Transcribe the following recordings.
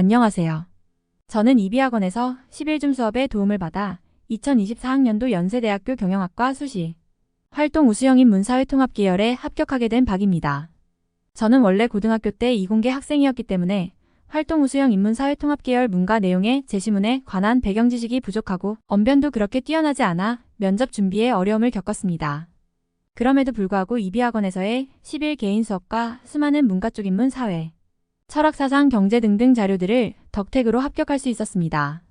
안녕하세요. 저는 이비학원에서 11줌 수업의 도움을 받아 2024학년도 연세대학교 경영학과 수시 활동 우수형 인문사회통합 계열에 합격하게 된 박입니다. 저는 원래 고등학교 때 이공계 학생이었기 때문에 활동 우수형 인문사회통합 계열 문과 내용의 제시문에 관한 배경 지식이 부족하고 언변도 그렇게 뛰어나지 않아 면접 준비에 어려움을 겪었습니다. 그럼에도 불구하고 이비학원에서의 10일 개인 수업과 수많은 문과 쪽 인문 사회, 철학 사상 경제 등등 자료들을 덕택으로 합격할 수 있었습니다.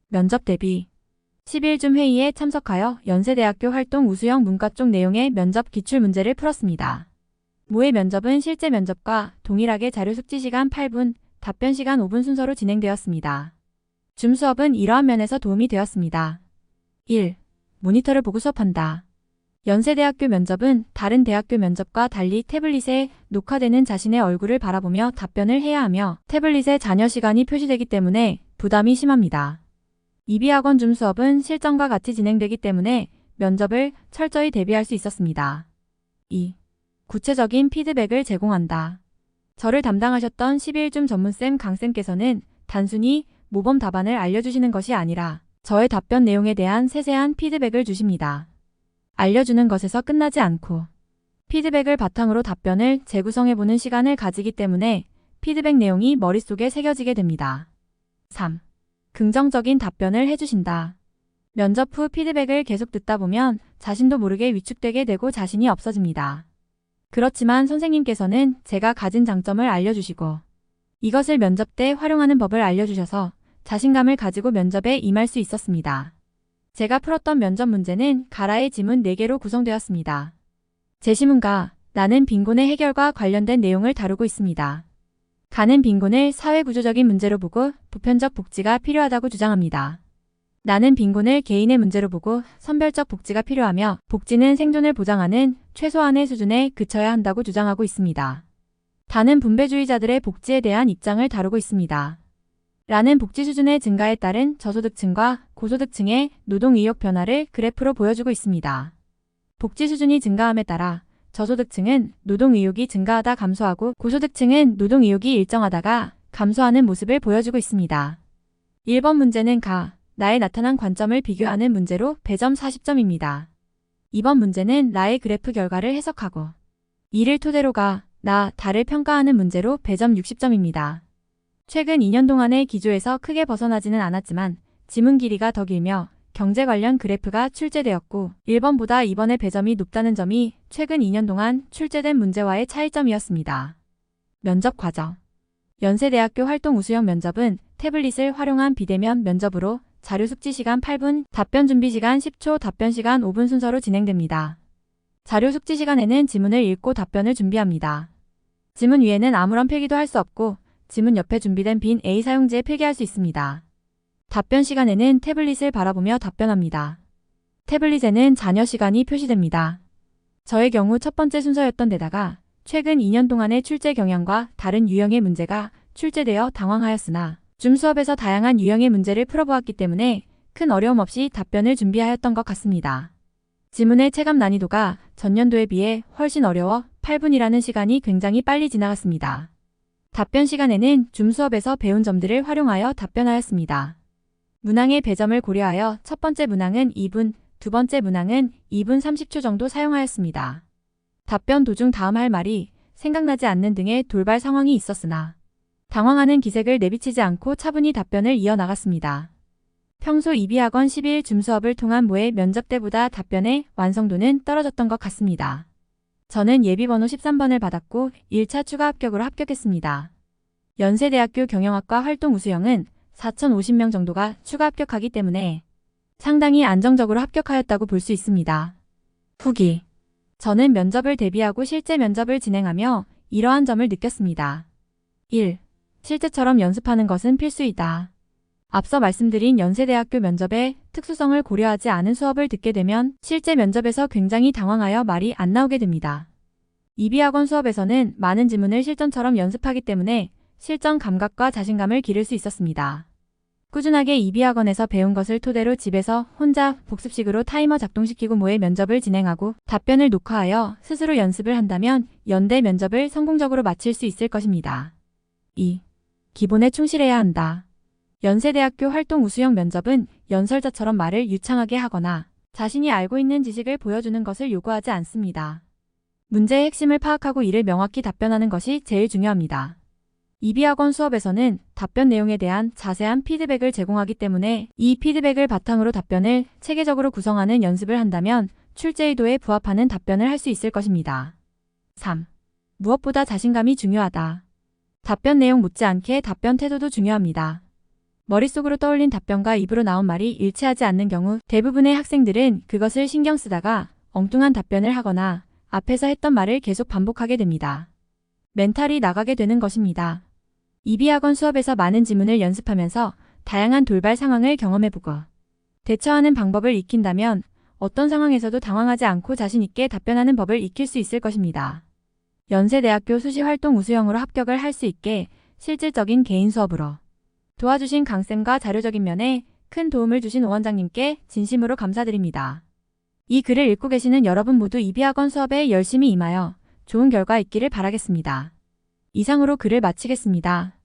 면접 대비 11줌 회의에 참석하여 연세대학교 활동 우수형 문과 쪽 내용의 면접 기출 문제를 풀었습니다. 모의 면접은 실제 면접과 동일하게 자료 숙지 시간 8분, 답변 시간 5분 순서로 진행되었습니다. 줌 수업은 이러한 면에서 도움이 되었습니다. 1. 모니터를 보고 수업한다. 연세대학교 면접은 다른 대학교 면접과 달리 태블릿에 녹화되는 자신의 얼굴을 바라보며 답변을 해야 하며 태블릿에 잔여 시간이 표시되기 때문에 부담이 심합니다. 이비학원 줌 수업은 실전과 같이 진행되기 때문에 면접을 철저히 대비할 수 있었습니다. 2. 구체적인 피드백을 제공한다. 저를 담당하셨던 11줌 전문쌤 강쌤께서는 단순히 모범 답안을 알려주시는 것이 아니라 저의 답변 내용에 대한 세세한 피드백을 주십니다. 알려주는 것에서 끝나지 않고 피드백을 바탕으로 답변을 재구성해보는 시간을 가지기 때문에 피드백 내용이 머릿속에 새겨지게 됩니다. 3. 긍정적인 답변을 해주신다. 면접 후 피드백을 계속 듣다 보면 자신도 모르게 위축되게 되고 자신이 없어집니다. 그렇지만 선생님께서는 제가 가진 장점을 알려주시고 이것을 면접 때 활용하는 법을 알려주셔서 자신감을 가지고 면접에 임할 수 있었습니다. 제가 풀었던 면접 문제는 가라의 지문 4개로 구성되었습니다. 제시문가, 나는 빈곤의 해결과 관련된 내용을 다루고 있습니다. 가는 빈곤을 사회구조적인 문제로 보고 보편적 복지가 필요하다고 주장합니다. 나는 빈곤을 개인의 문제로 보고 선별적 복지가 필요하며 복지는 생존을 보장하는 최소한의 수준에 그쳐야 한다고 주장하고 있습니다. 다는 분배주의자들의 복지에 대한 입장을 다루고 있습니다. 라는 복지 수준의 증가에 따른 저소득층과 고소득층의 노동 의욕 변화를 그래프로 보여주고 있습니다. 복지 수준이 증가함에 따라 저소득층은 노동 의욕이 증가하다 감소하고 고소득층은 노동 의욕이 일정하다가 감소하는 모습을 보여주고 있습니다. 1번 문제는 나의 나타난 관점을 비교하는 문제로 배점 40점입니다. 2번 문제는 나의 그래프 결과를 해석하고 이를 토대로 다를 평가하는 문제로 배점 60점입니다. 최근 2년 동안의 기조에서 크게 벗어나지는 않았지만 지문 길이가 더 길며 경제 관련 그래프가 출제되었고 1번보다 2번의 배점이 높다는 점이 최근 2년 동안 출제된 문제와의 차이점이었습니다. 면접 과정. 연세대학교 활동 우수형 면접은 태블릿을 활용한 비대면 면접으로 자료 숙지 시간 8분, 답변 준비 시간 10초, 답변 시간 5분 순서로 진행됩니다. 자료 숙지 시간에는 지문을 읽고 답변을 준비합니다. 지문 위에는 아무런 필기도 할 수 없고 지문 옆에 준비된 빈 A 사용지에 필기할 수 있습니다. 답변 시간에는 태블릿을 바라보며 답변합니다. 태블릿에는 잔여 시간이 표시됩니다. 저의 경우 첫 번째 순서였던 데다가 최근 2년 동안의 출제 경향과 다른 유형의 문제가 출제되어 당황하였으나 줌 수업에서 다양한 유형의 문제를 풀어보았기 때문에 큰 어려움 없이 답변을 준비하였던 것 같습니다. 지문의 체감 난이도가 전년도에 비해 훨씬 어려워 8분이라는 시간이 굉장히 빨리 지나갔습니다. 답변 시간에는 줌 수업에서 배운 점들을 활용하여 답변하였습니다. 문항의 배점을 고려하여 첫 번째 문항은 2분, 두 번째 문항은 2분 30초 정도 사용하였습니다. 답변 도중 다음 할 말이 생각나지 않는 등의 돌발 상황이 있었으나 당황하는 기색을 내비치지 않고 차분히 답변을 이어나갔습니다. 평소 이비학원 12일 줌 수업을 통한 모의 면접 때보다 답변의 완성도는 떨어졌던 것 같습니다. 저는 예비번호 13번을 받았고 1차 추가 합격으로 합격했습니다. 연세대학교 경영학과 활동 우수형은 4,050명 정도가 추가 합격하기 때문에 상당히 안정적으로 합격하였다고 볼 수 있습니다. 후기. 저는 면접을 대비하고 실제 면접을 진행하며 이러한 점을 느꼈습니다. 1. 실제처럼 연습하는 것은 필수이다. 앞서 말씀드린 연세대학교 면접의 특수성을 고려하지 않은 수업을 듣게 되면 실제 면접에서 굉장히 당황하여 말이 안 나오게 됩니다. 이비학원 수업에서는 많은 지문을 실전처럼 연습하기 때문에 실전 감각과 자신감을 기를 수 있었습니다. 꾸준하게 이비학원에서 배운 것을 토대로 집에서 혼자 복습식으로 타이머 작동시키고 모의 면접을 진행하고 답변을 녹화하여 스스로 연습을 한다면 연대 면접을 성공적으로 마칠 수 있을 것입니다. 2. 기본에 충실해야 한다. 연세대학교 활동 우수형 면접은 연설자처럼 말을 유창하게 하거나 자신이 알고 있는 지식을 보여주는 것을 요구하지 않습니다. 문제의 핵심을 파악하고 이를 명확히 답변하는 것이 제일 중요합니다. 이비학원 수업에서는 답변 내용에 대한 자세한 피드백을 제공하기 때문에 이 피드백을 바탕으로 답변을 체계적으로 구성하는 연습을 한다면 출제 의도에 부합하는 답변을 할 수 있을 것입니다. 3. 무엇보다 자신감이 중요하다. 답변 내용 못지않게 답변 태도도 중요합니다. 머릿속으로 떠올린 답변과 입으로 나온 말이 일치하지 않는 경우 대부분의 학생들은 그것을 신경 쓰다가 엉뚱한 답변을 하거나 앞에서 했던 말을 계속 반복하게 됩니다. 멘탈이 나가게 되는 것입니다. 이비학원 수업에서 많은 지문을 연습하면서 다양한 돌발 상황을 경험해보고 대처하는 방법을 익힌다면 어떤 상황에서도 당황하지 않고 자신 있게 답변하는 법을 익힐 수 있을 것입니다. 연세대학교 수시 활동 우수형으로 합격을 할 수 있게 실질적인 개인 수업으로 도와주신 강쌤과 자료적인 면에 큰 도움을 주신 오 원장님께 진심으로 감사드립니다. 이 글을 읽고 계시는 여러분 모두 이비학원 수업에 열심히 임하여 좋은 결과 있기를 바라겠습니다. 이상으로 글을 마치겠습니다.